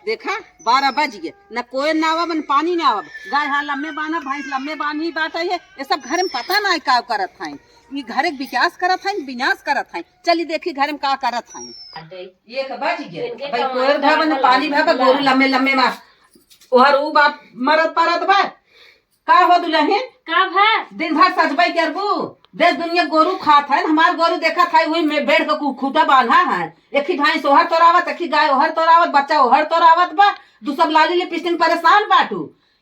देखा 12 बज गए, न कोई ना आवा न पानी ना आवा। गाय हाँ लम्बे बाना, भैंस लम्बे बानी बाटा है। ये सब घर में पता ना का करत है। ये घर के विकास करत है, विनाश करत है। चली देखी घर में का करत है। ये बज गए भाई, कोई घर में पानी भा गोरू लम्बे लम्बे मा ओहर उ बाप मरत परत बा। का हो दुल्हन का भा दिन भर सजबाई करबू। देश दुनिया गोरू खात है, हमार गोरू देखा था वही में बेड़ का खूटा बांधा है। एक ही भैंस ओहर तोरावत, एक ही गाय ओहर तोरावत, बच्चा ओहर तोरावत बा। दू सब लाली लिपस्टिक परेशान बाटू।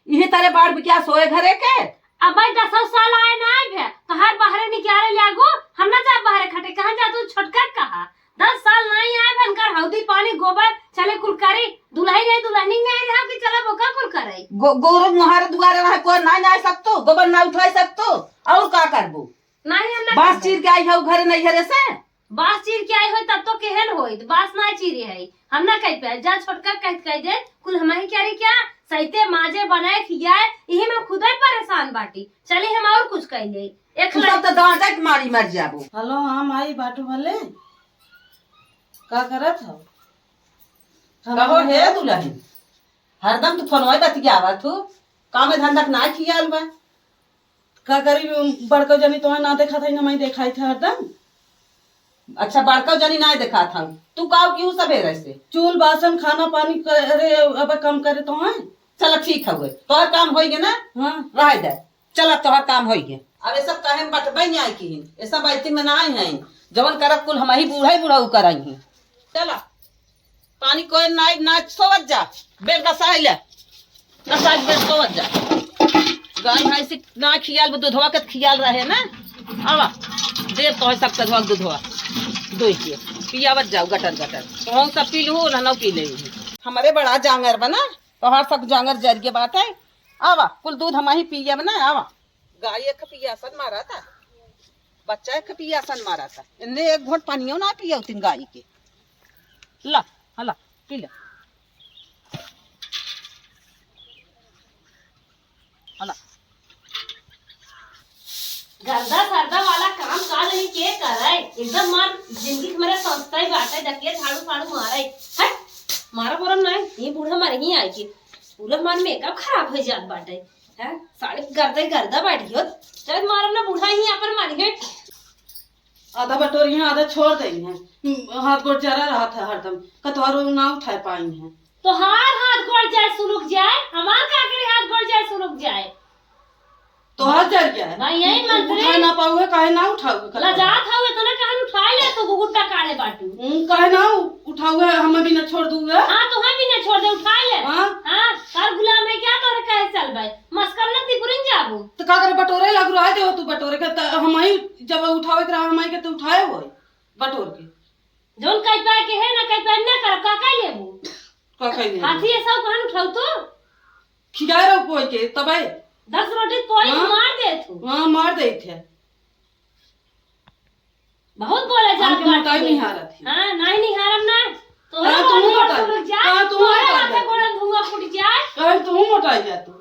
यही तरह बाढ़ बिकिया सोए घरे के। अब 10 साल आए ना आए तो हर बाहरे निकाले लागो। हम ना जा बाहरे खटे, कहां जा तू छोटका कहा। 10 साल नहीं आए बनकर हौदी पानी गोबर चले कुल करे। दुल्हन नहीं दुल्हनी नहीं रहा कि चला बोका कुल करे। गोरू मुहारे दुआरे रहे कोई ना जा सकतो, गोबर ना उठाई सकतो। और का करबू? नहीं हम बास चीर के आई है घरे नहीं घरे से। बास चीर के आई हो तब तो केहन होई, बास ना चीरे है। हम ना कह पे जा छोटका कह दे कुल हमारी क्या रे क्या सहिते माजे बनाए खियाए। यही में खुद ही परेशान बाटी। चले हम और कुछ कह ले एक सब तो डांट मारी मर जाबो। हेलो हाँ माई बाटू भले का करत हो? कहो हे दुल्हन हरदम तू फोनवा बतियावत हो, काम धंधा ना खियाल बा। का करी बड़का जनी तो ना देखा था ना मैं देखाई था हरदम। अच्छा बड़का जनी ना देखा था तू काव क्यों सवेरे से? चूल बासन खाना पानी करे अब कम करे तो है। चल ठीक है तोहर काम होइगे ना। हाँ रह दे चल तोहर काम होइगे। अब ये सब कहे बटबई नहीं आई की ये सब आईती में ना आई हैं। जवन करब कुल हम ही बूढ़ा बूढ़ा कराई हैं। चला पानी कोई ना सोवत जा बेल का साइल ना साइल बेल सोवत जा। गाय भैंस ना खियाल दूधवा के खियाल रहे ना। आवा दे तो सब तक दूधवा दो के पियावत जाओ गटर गटर तो सब पी लू ना पी ले। हमारे बड़ा जांगर बना तोहार सब जांगर जरिए बात है। आवा कुल दूध हम ही पिया बना। आवा गाय एक पियासन मारा था, बच्चा एक पियासन मारा था। इन्हें एक घोट पानियों ना पिया तीन गाय के। ला हला पी ले हला। गर्दा सर्दा वाला काम का नहीं के करे। एकदम मार जिंदगी हमारे संस्था ही बाटे दकिए झाड़ू फाड़ू मारे हट मारा परम नहीं। ये बूढ़ा मारे ही आई की पूरा हमार मेकअप खराब हो जात बाटे है। साड़ी गर्दा बैठी हो चल मारा ना बूढ़ा ही यहाँ पर मारी है। आधा बटोरी है आधा छोड़ दई है। हाथ गोड़ जरा रहा था हरदम कतवारो ना उठा पाई है। तो हाथ गोड़ जाए सुलुक जाए हमार का करे हाथ गोड़ जाए सुलुक जाए तो हाथ जल गया है भाई यही मंत्री उठा ना पाऊंगे काहे ना उठाओगे लजात हवे तो ना कहन उठा ले तो गुगुट्टा काढ़े बाटू काहे ना उठाओगे हम भी ना छोड़ दूंगा। हां तो हम भी ना छोड़ दे उठा ले। हां तार गुलाम है क्या तोरे कहे चल भाई मस्कर न तिपुरिन जाबू तो का करे बटोरे लग रहा है। दे तू बटोरे के हम ही जब उठावे रहा हम ही के तो उठाए हो बटोर के जोन कह पाए के है ना कह पाए ना कर का लेबू का कहीं हाथी ऐसा कहन उठाऊ तो खिजाए रहो कोई के तबे 10 रोटी पोई मार दे तू। हां मार दे थे बहुत बोले जा मोटाई नहीं हारा थी। हां नहीं हारम ना तो तू मोटा हां तू माथे गोड़ धुआं फूट जाए कहे तू मोटाई जा तू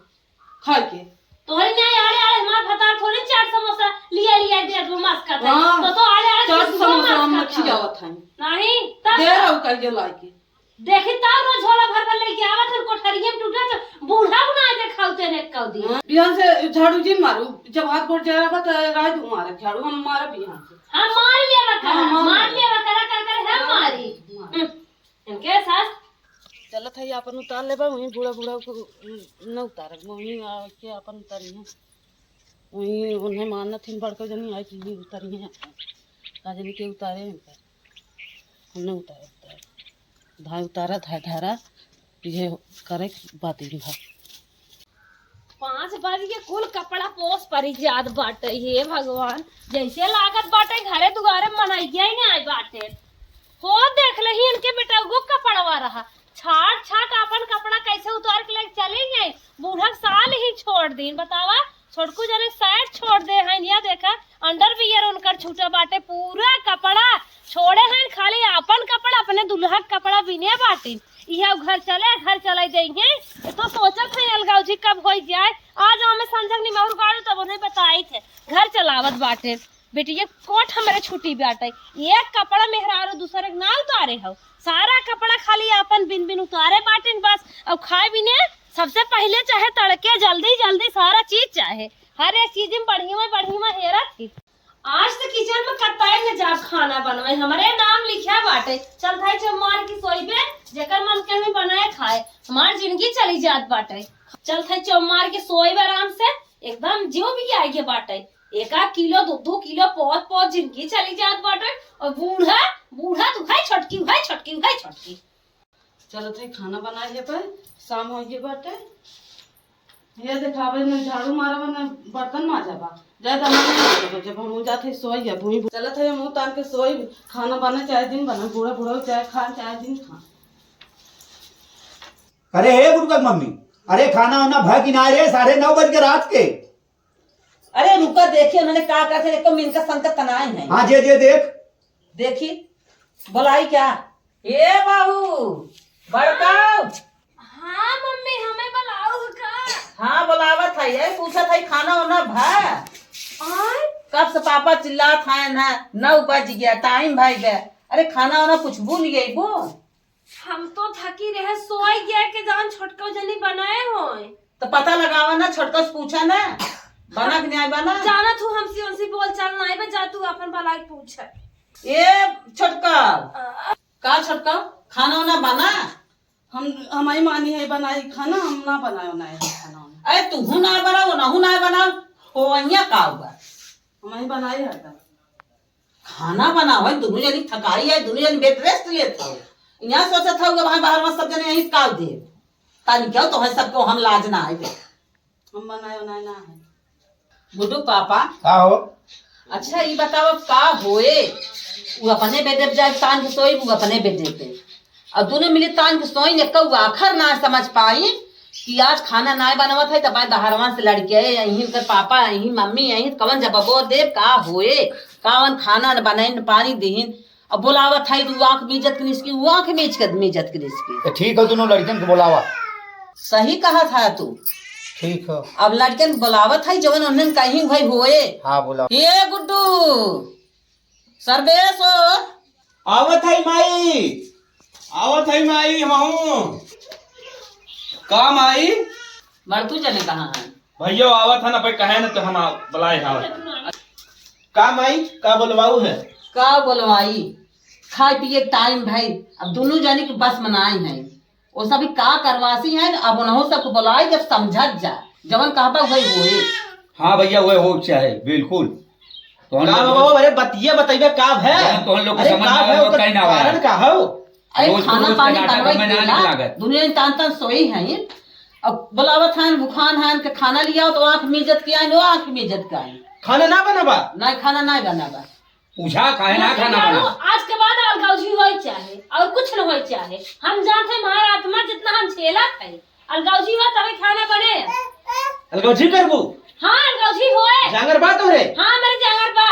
खा के तोहरे नहीं आड़े आड़े हमार भतार थोड़ी चाट समोसा लिया दे दो मस्का था तो आड़े आड़े चाट समोसा हम खिजावत है नहीं तब दे रहो कह जे लाई के देखी ता रोज झोला भर भर लेके आवत हन कोठरिये में टूटा तो बूढ़ा ना देखाउते ने कौ दी। बिहान से झाड़ू जी मारू जब हाथ गोड़ जरा बत राय दू मारे झाड़ू हम मारे बिहान से हां मार लेवा कर हम मारी इनके साथ चलत है अपन उतार लेबा वही बूढ़ा बूढ़ा को न उतार वही के अपन उतारी है वही उन्हें मानना थी बड़का जनी आई की उतारी है का जनी के उतारे हम न उतारे धाय उतारा धारा ये करे बात ही है। 5 बजे के कुल कपड़ा पोस परी जात बाटे हे भगवान जैसे लागत बाटे घरे दुआरे मनाई गई ना आई बाटे हो देख लही इनके बेटा गो कपड़वा रहा छाट छाट अपन कपड़ा कैसे उतार के लेके चले गए। बूढ़ा साल ही छोड़ दिन बतावा छोटकू जने साइड छोड़ दे हैं या देखा अंडरवियर उनकर छूटा बाटे पूरा कपड़ा छोड़े हैं खाली अपन कपड़ा अपने दुल्हा कपड़ा बिने बाटे। यह घर चले देंगे तो सोचत है अलगाव जी कब हो जाए। आज हमें संजग निमौर गाड़ू तब उन्हें बताई थे घर चलावत बाटे बेटी ये कोट हमारे छुट्टी बाटे एक कपड़ा मेहरारू दूसरे ना उतारे हो सारा कपड़ा खाली अपन बिन बिन उतारे बाटे बस और खाए भी ने सबसे पहले चाहे तड़के जल्दी जल्दी सारा चीज चाहे, हर एक चीज में बढ़िया हेरा थी। आज तो किचन में कतई न जाब खाना बनवाए, हमारे नाम लिखा बाटे। चल भाई चमार की सोई पे जेकर मन के में बनाए खाए, हमार जिंदगी चली जात बाटे। चल भाई चमार के सोई आराम से एकदम जीव भी आई के बाटे। 1-1 किलो 2-2 किलो पौध जिंदगी चली जात बाटे। और बूढ़ा बूढ़ा तू भाई छोटकी भाई छोटकी भाई छोटकी। चलो थे खाना बनाए पर शाम हो गई बाटे। ये दिखावे न झाड़ू मारबा न बर्तन माजबा ज्यादा मन जब हम जाते सोई है भूई चलत है मुंह तान के सोई। खाना बना चाहे दिन बना, बूढ़ा बूढ़ा चाहे खा चाहे दिन खा। अरे हे गुरुका मम्मी, अरे खाना वाना भा कि ना रे? 9:30 बज के रात के। अरे रुका देखिए उन्होंने कहा करते देखो इनका संकट तनाए हैं। हाँ जे देख देखी बोलाई क्या ये बाबू बड़काऊ। हाँ मम्मी हमें बुलाओ का। हाँ बुलावत है ये पूछा था खाना वाना भा। कब से पापा चिल्लात है ना 9 बज गया टाइम भाई गया। अरे खाना वाना कुछ भूल गई वो। हम तो थकी रहे सोई गया के जान छोटका जनी बनाए हो। तो पता लगावा ना छोटका से पूछा ना बना कि नहीं बना। जाना तू हमसे उनसे बोल चल ना बे जा तू अपन भलाई पूछ। ये छोटका का छोटका खाना वाना बना। हमारी मानी है बनाई खाना, हम ना बनायो ना है खाना। अरे तू ना बनाओ ना ना बनाओ हो का हुआ हमारी बनाई है खाना बनाओ। दोनों जनी थकाई है, दोनों जनी बेड रेस्ट लेता हो। यहाँ सोचा था भाई बाहर में सब जने यही काल दे तानी क्या तो है सबको हम लाज ना आए। हम बनायो ना है बुड्ढू पापा का हो। अच्छा ये बताओ का होए वो अपने बेडे पे जाए तान के सोई वो अपने बेडे पे और दोनों मिले तान के सोई ने कौ आखिर ना समझ पाई कि आज खाना ना बनवा था। तब बाहरवा से लड़के यहीं कर पापा यहीं मम्मी यहीं कवन जबो देव का होए कावन खाना बनाए पानी देहिन अब बोलावत है तू आंख मीजत के निसकी वो आंख मीजत के निसकी। ठीक है दोनों लड़कन को बुलावा। सही कहा था तू। ठीक है अब लड़कन बुलावत है जवन उन्हें कहीं भाई होए। हाँ बुलाओ। ये गुड्डू सर्वेश आवत है माई हमहू का माई मर्दू जने कहाँ है भैया आवत है ना भाई कहे ना तो हम बुलाए का माई का बोलवाऊ है का बोलवाई खाए पिए टाइम भाई अब दोनों जाने की बस मनाई है वो सभी का करवासी है। अब उन्होंने सबको बुलाई जब समझत जा जवन कहबा वही होए। हाँ भैया वही हो चाहे बिल्कुल। का बाबा अरे बतिया बताइए का है तो हम लोग अरे का है ओकर कारण का हो। अरे खाना पानी बनवाई दुनिया तान तान सोई है। अब बुलावत है बुखान है के खाना लिया तो आंख मीजत की आई आंख मीजत का आई खाना ना बनाबा नहीं खाना नहीं बनाबा पूछा काहे ना खाना बना। आज के बाद अलगावजी होई चाहे और कुछ न होई चाहे हम जानते हमारा आत्मा जितना हम छेला थे अलगावजी हुआ तभी खाना बने। अलगौजी करबू हाँ अलगावजी होए जांगर बात हो रे। हाँ मेरे जांगर बा।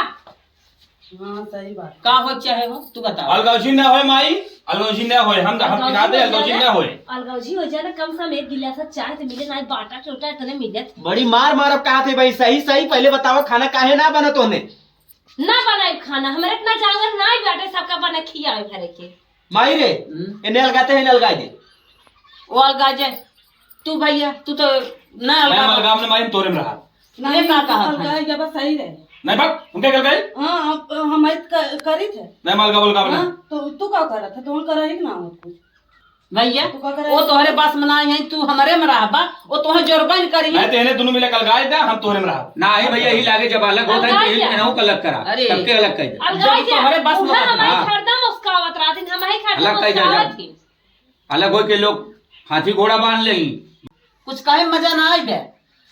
हाँ सही बात का हो चाहे हो तू बता। अलगौजी ना होए माई अलगौजी ना होए हम खिला दे अलगौजी ना होए। अलगावजी हो जाए कम से कम 1 गिलास चाय तो मिले ना बाटा छोटा इतने मिले बड़ी मार मारब कहा थे भाई सही सही पहले बताओ खाना काहे ना बना तोने ना बनाए खाना हमारे इतना जांगर ना बैठे सबका बना खियावे भरे के माई रे इन्हें अलगाते हैं अलगा दे वो अलगा जाए तू भैया तू तो ना अलगा अलगाम ने माई तोरे में रहा ये का कहा था जब सही रहे नहीं भाग उनके कर गए हाँ हम करी थे मैं मालगा बोलगा बना तो तू क्या कर रहा था तो कर ही ना कुछ भैया वो तोहरे पास मनाए हैं तू हमारे में रहा बा वो तोहे जोरबा नहीं करी मैं तेने दोनों मिले कल गाय दा हम तोरे में रहा ना ही भैया ही लागे जब अलग होता है तो इनको अलग करा अरे सबके अलग कर दे अलगाई जा तोहरे बस में हमारे खरदम मुस्कावत रात दिन हमारे खरदम अलग कर मुस्कावत थी अलग हो के लोग हाथी घोड़ा बांध ले कुछ कहे मजा ना आई बे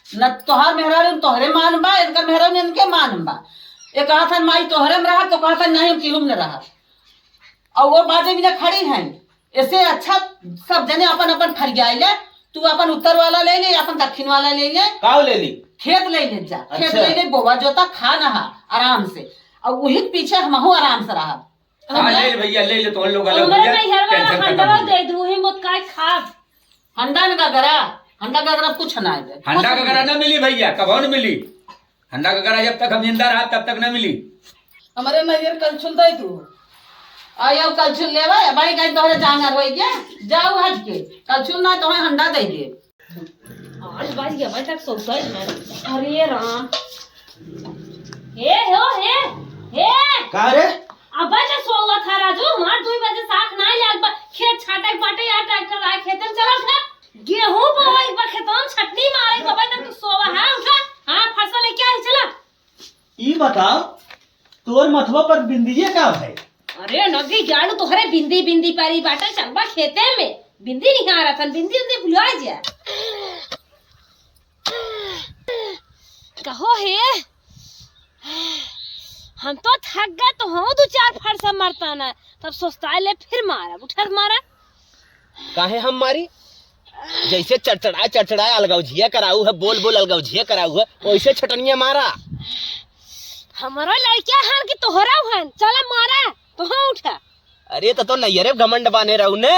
न तोहार मेहरा तोहरे मान बा इनका मेहरा इनके मान बा। एक कहा था माई तोहरे में रहा तो कहा था नहीं केहू में रहा और वो बाजे भी खड़ी है। ऐसे अच्छा सब जने अपन अपन फरियाई ले तू अपन उत्तर वाला ले ले अपन दक्षिण वाला ले ले काव ले ली खेत ले ले जा खेत अच्छा। ले ले बोवा जोता खा नहा आराम से और वही पीछे हम आराम से रहा। हाँ ले भैया ले ले तो हम लोग अलग हो हमारे जाए नहीं हर वाला टेंशन हंडवा खत्म दे दूं ही मुत काय खा हंडा का गरा कुछ ना है। हंडा का गरा न मिली भैया कब न मिली हंडा का गरा जब तक हम जिंदा रहा तब तक न मिली। हमारे नैयर कल छुल दे तू आयो कल छुल लेवे भाई कहीं तोहरे जांगर होई के जाऊ हट के कल छुल ना तोहे अंडा दे दे 8 बज गया भाई तक सोता है। अरे राम हे हो हे का रे अब जा सोवा था राजू हमार 2 बजे साख ना लाग खेत छाटे बाटे या ट्रैक्टर आ खेत में चला था गेहूं बोई बा खेतों छटनी मारे को भाई तक तू सोवा है उठा हां फसल है क्या है चला ई बताओ तोर मथवा पर बिंदिये का है? अरे नगी जाड़ू तोहरे बिंदी बिंदी पारी बाटे चलबा खेते में बिंदी नहीं आ रहा था बिंदी उंदी भुला जा कहो हे हम तो थक गए तो हम 2-4 फरसा मारता ना तब सोचता ले फिर मारा उठा मारा काहे हम मारी जैसे चढ़चढ़ाए अलगाव झिया कराऊ है बोल बोल अलगाव झिया कराऊ है वैसे छटनिया मारा हमारा लड़किया हाल की तोहरा हन चला मारा तो हाँ उठा अरे तो नैयरे घमंड बाने रहू ने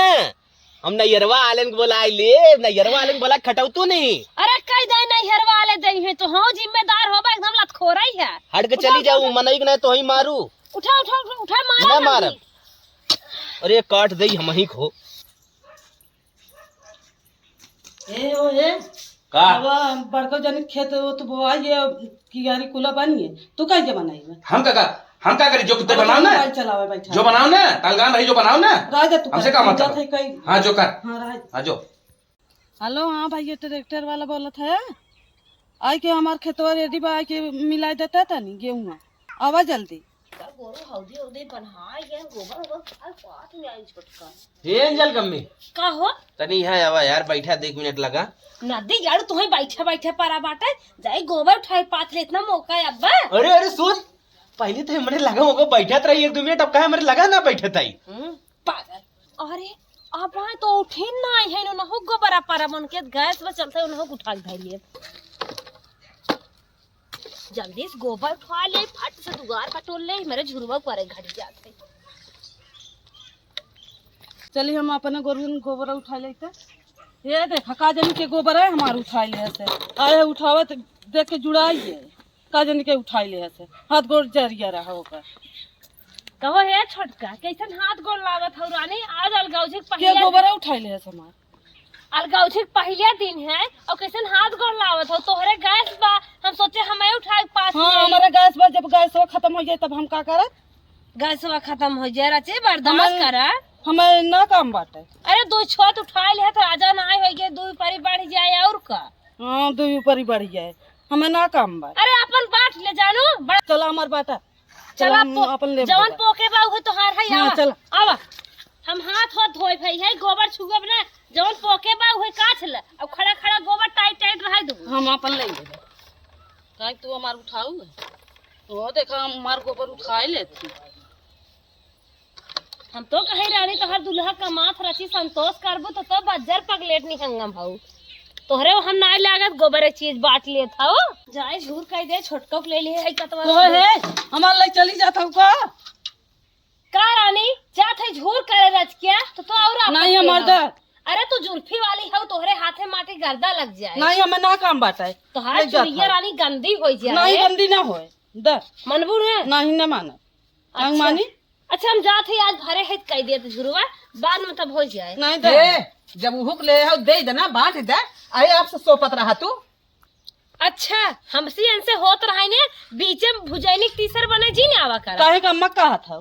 हम नैयरवा आलन के बोला ले नैयरवा आलन बोला खटाऊ तू नहीं अरे कई दे नैहर वाले दे है तो हाँ जिम्मेदार होबा एकदम लतखोरा ही है हट के चली जाऊ मनई के नहीं तो ही मारू उठा उठा उठा मारा ना मार अरे काट दई हम ही खो ए ओ ए का अब बड़को जन खेत वो तो बोआ ये कियारी कुला बनी है तू कैसे बनाई है हम क्या करी जो कुत्ते बनाओ ना चलावे बैठा जो बनाओ ना तंगान रही जो बनाओ ना राजा तू हमसे क्या मतलब है कई हाँ जो कर हां राज हाँ जो हेलो हाँ भाई ये ट्रैक्टर वाला बोला था आई के हमार खेतवा रेडी बा आई के मिला देता था नहीं गेहूं आवा जल्दी गोरो हौदी हौदी बनहाई है गोबर गोबर पात में आई छोटका हे अंजल कम्मी का हो तनी है आवा यार बैठा 2 मिनट लगा नदी जाड़ू तुम्हें बैठे बैठे पारा बाटे जाए गोबर उठाए पात ले इतना मौका है अब्बा अरे अरे सुन पहले तो हमरे लगा होगा बैठत रही 1-2 मिनट अब कहे हमरे लगा ना बैठत आई पागल अरे अब आए तो उठे ना है ना हो गोबरा पारा मन के गैस में चलते उन्हें उठा के धइले जल्दी से गोबर उठा ले फट से दुगार पटोल ले मेरे झुरवा करे घट जाते चलिए हम अपने गोबर उठा लेते ये देख का जन के गोबर है हमार उठा ले से आए उठावत देख के जुड़ाइए का जन के उठा ले से हाथ गोड़ जरिया रहा होकर कहो हे छोटका कैसन हाथ गोड़ लागत हो रानी आज अलगाउजी के पहले गोबर है उठा ले से हमार अलगाउजी पहले दिन है और कैसन हाथ गोड़ लागत हो तोहरे गैस बा हम सोचे हमें उठाए पास हां हमारा गैस बा जब गैस खत्म हो जाए तब हम का करत गैस खत्म हो जाए रचे बर्दाश्त करा हमें ना काम बाटे अरे 2 छत उठा ले तो राजा ना हो गए 2 परी बढ़ जाए और का हां 2 ऊपर ही बढ़ जाए हमें ना काम बा अरे अपन बाट ले जानो चला हमार बाटा चला अपन ले जवन पोके बा हो तो हार है हां आवा चल आवा हम हाथ हाथ धोई भई है गोबर छुगब ना जवन पोके बा हो काछ ले अब खड़ा खड़ा गोबर टाइट टाइट रह दू हम अपन ले लेबे काहे तू हमार उठाऊ तो देखा हमार गोबर उठा लेती हम तो कहे रानी तोहर दुल्हा का माथ रची संतोष करबो तो बज्जर पगलेट नहीं हंगम भाऊ तोहरे हम ना लागत गोबर चीज बांट ले था जाए झूर कह दे छोटको ले ले है कतवा तो है हमार ले चली जाता का रानी जात है झूर करे रच क्या तो और नहीं हमार दा अरे तू जुल्फी वाली है तोहरे हाथे माटी गर्दा लग जाए नहीं हमें ना काम बाटा है तोहार चुड़िया रानी गंदी हो जाए नहीं गंदी ना होए दा मनबू है नहीं ना माना अंग मानी अच्छा हम जात है आज भरे है कह दिया तो झुरवा बाद में तब हो जाए नहीं दा जब हुक ले हो दे देना बांट दे अरे आपसे सोपत रहा तू अच्छा हमसे इनसे होत रहा ने बीच में भुजैनी तीसर बने जी ने आवा कर काहे का अम्मा कहा था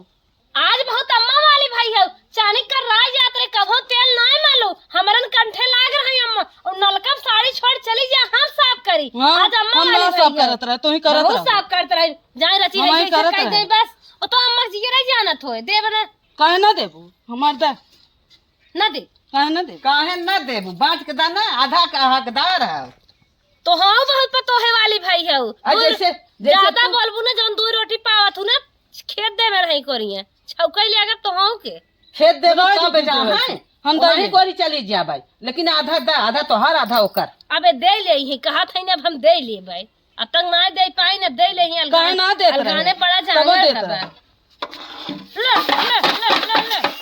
आज बहुत अम्मा वाली भाई है चानिक कर राज यात्रे कभो तेल नहीं मालू हमरन कंठे लाग रहे अम्मा और नलका साड़ी छोड़ चली जा हम साफ करी आज अम्मा वाली हम साफ करत रहे तू ही करत बहुत साफ करत रहे जाए रची हम ही रही करत कह दे रहे। बस ओ तो अम्मा जी रे जानत होए देव ना काहे ना देबू हमार दा ना दे काहे ना दे काहे न देबू बांट के दाना आधा का हकदार है तो हाँ बहुत पतोहे वाली भाई है जैसे ज्यादा बोलबू ना जौन 2 रोटी पावत हूं ना खेत दे में रही करिए छौकै ले अगर तो हाँ के खेत देबो राज तब जा देबो है हम हम दे नहीं देबो। कोरी चली जा भाई लेकिन आधा दा आधा तो हर आधा ओकर अबे दे ले ही कहा था ना अब हम दे लिए भाई अब तक ना दे पाई ना दे ले ही काहे ना देत रहे? अलगाने पड़ा तबो जाना देत था रहे। ले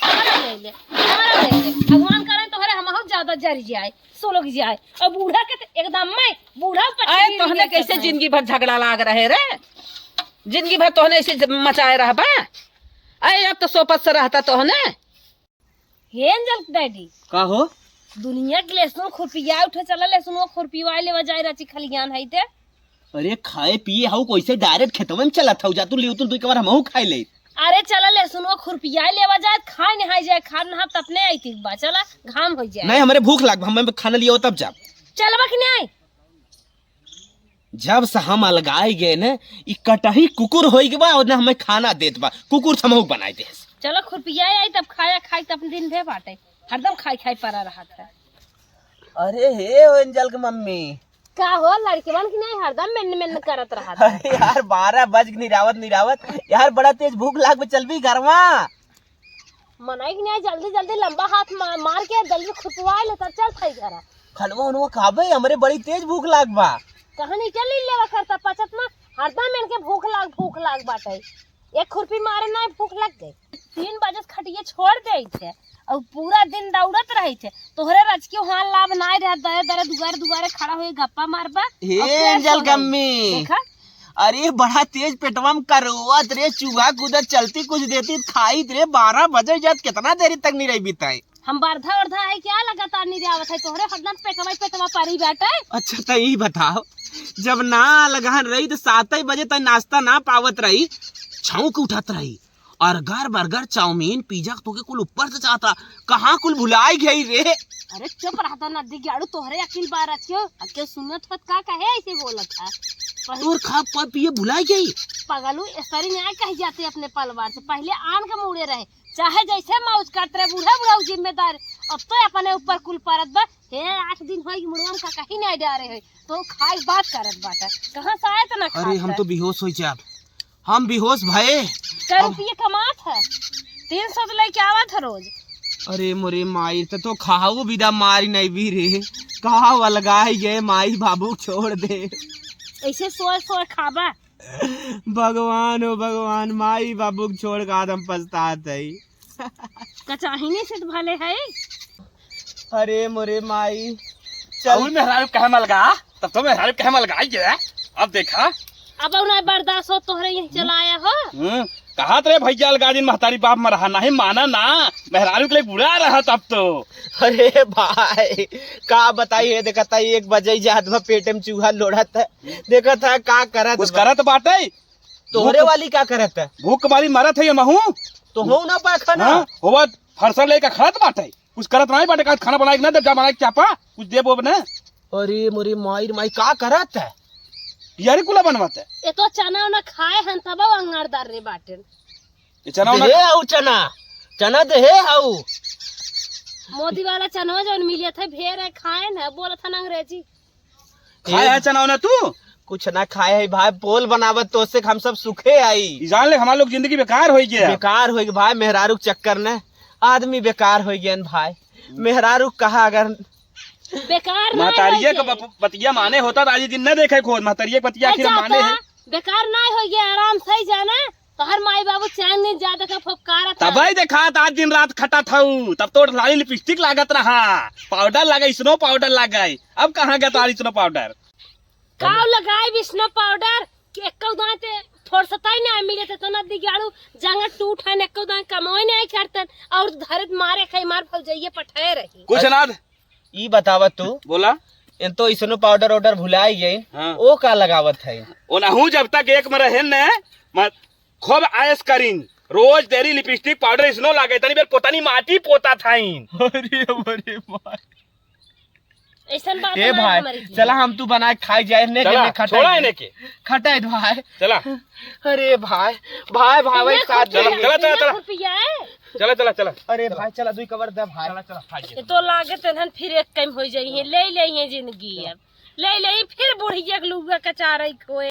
हमारा ले ले हमारा ले ले भगवान करे तोहरे हम ज्यादा जर जाए सोलोग जाए अब बूढ़ा के तो एकदम मैं बूढ़ा आए तोहने कैसे जिंदगी भर झगड़ा लाग रहे रे जिंदगी भर तोहने ऐसे मचाए रहबा अरे अब तो सोपत से रहता तो है ना। हे अंजल डैडी, का हो? दुनिया के लहसुन खुरपिया उठे चला लहसुन वो खुरपिया ले जाए रची खलियान है ते। अरे खाए पिए हाउ कैसे डायरेक्ट खेतवा में चला था जा तू ले तू एक बार हमहू खाई ले। अरे चला लहसुन वो खुरपिया लेवा जाए खाए नहाई जाए खा नहा तपने आई थी बा चला घाम हो जाए। नहीं हमरे भूख लाग हम खाना लियो तब जा चलबा कि नहीं। जब से हम अलगाई गए न ई कटही कुकुर होई के बा और हमें खाना देत बा कुकुर समहू बनाई दे। चलो खुरपिया आई तब खाया खाई तब दिन भे बाटे हरदम खाई खाई पड़ा रहा था। अरे हे एंजल के मम्मी का हो लड़की बन की नहीं हरदम मेन करत रहा था। अरे यार 12 बज निरावत यार बड़ा तेज भूख लाग चलबी घरवा मनाई कि नहीं जल्दी जल्दी लंबा हाथ मार के जल्दी खुरपवा ले तब चल खाई घर खलवा उनवा खाबे हमरे बड़ी तेज भूख लाग बा। कहां निकल लेवा करता पचत में हरदम इनके भूख लाग बाटे। एक खुरपी मारे ना भूख लग गई 3 बजे खटिए छोड़ दे थे और पूरा दिन दौड़त रही थे तोहरे रच के वहां लाभ ना रह दरे दुगारे खड़ा हुए गप्पा मारबा। हे एंजल गम्मी देखा अरे बड़ा तेज पेटवा में करवत रे चूहा कूदत चलती कुछ देती खाई रे 12 बजे जात कितना देरी तक नहीं रही बीताई। हम बरधा वर्धा है क्या लगातार नहीं आवत है तोहरे हरदम पेटवा पारी बैठे। अच्छा तो यही बताओ जब ना लगन रही तो 7 बजे तक नाश्ता ना पावत रही छौंक उठत रही और बर्गर चाउमीन पिज्जा तो के कुल ऊपर से चाहता कहाँ कुल भुलाई गई रे। अरे चुप रहता नदी गाड़ू तोहरे अकिल बार रखियो अके सुनत होत का कहे ऐसे बोलत है तोर खा पिए भुलाई गई पगलू ऐसरी न्याय कह जाते अपने परिवार से पहले आन के मुड़े रहे चाहे जैसे मौज करते रहे बूढ़ा जिम्मेदार अब तो अपने ऊपर कुल परत बा हे 8 दिन होई मुड़वा का कहीं नहीं डारे है तो खाई बात करत बाटा कहां से आए त ना खा। अरे हम तो बेहोश हो जाब हम बेहोश भये कै रुपये कमात है 300 तो लेके आवत है रोज। अरे मोरे माई तो खाओ विदा मारी नहीं भी रे कहा अलगाई गए माई बाबू छोड़ दे ऐसे सोच खाबा। भगवान ओ भगवान माई बाबू छोड़ का आदम पछतात है कचाहिनी से भले है। अरे मोरे माई चल मेहरारू कहे मलगा तब तो मेहरारू कहे मलगा गया अब देखा अब ना बर्दाश्त हो तोहरे यहीं चलाया हो। कहा रे भैया अलगा दिन महतारी बाप में रहा नहीं माना ना मेहरारू के लिए बुरा रहा तब तो। अरे भाई का बताइए देखा था 1 बजे जात में पेट में चूहा लोड़त है देखा था का करत कुछ करत बाटे तोहरे वाली का करत है भूख के मारी मरत है महू तो हो ना पा खाना होवा फरसा लेकर खात बाटे कुछ करत नहीं बाटे खाना बनाए ना जा बनाए चापा कुछ देबो ना। अरे मोरी माई का करत है यारी कुला बनवात है ये तो चना उना खाए हन तब अंगारदार रे बाटे ये चना दे आउ चना दे हे आउ मोदी वाला चना जो मिलिया था भेड़ है खाए ना बोला था अंग्रेजी खाए है चना ना तू कुछ ना खाए है भाई पोल बनावत तो से हम सब सुखे आई जान ले हमारे लोग जिंदगी बेकार हो गया बेकार हो गई भाई मेहरारू चक्कर ने आदमी बेकार हो गया भाई मेहरारू कहा अगर बेकार महतारिये का पतिया माने होता तो आज दिन न देखे खोद महतारिये पतिया आखिर माने है बेकार नहीं हो गया आराम से जाना तो हर माई बाबू चैन नहीं ज्यादा का फुफकार था तब देखा आज दिन रात खटा था तब तो लाली लिपस्टिक लागत रहा पाउडर लगा स्नो पाउडर लगाई अब कहाँ गया तारी स्नो पाउडर काव लगाई भी स्नो पाउडर के दाते थोड़ सताई नहीं मिले थे तो नदी गाड़ू जंगा टूट है नेको दान कमाई नहीं करते और धरत मारे खाई मार फौजाइये पठाए रही कुछ ना ई बतावत तू बोला इन तो इसनो पाउडर ऑर्डर भुलाई गई हाँ। ओ का लगावत है ओनहू जब तक एक में रहे न खूब आयस करीन रोज तेरी लिपस्टिक पाउडर स्नो लागे तनी बेर पोतानी माटी पोता थाइन अरे ऐसा बात ए भाई चला हम तू बना खाई जाए ने छोड़ा इने के खटाई भाई चला अरे भाई साथ चला अरे भाई चला दुई कवर दे भाई ये तो लागे तहन फिर एक कम हो जाइए ले ले जिंदगी अब ले ले फिर बुढ़िया के लुगा कचारई खोए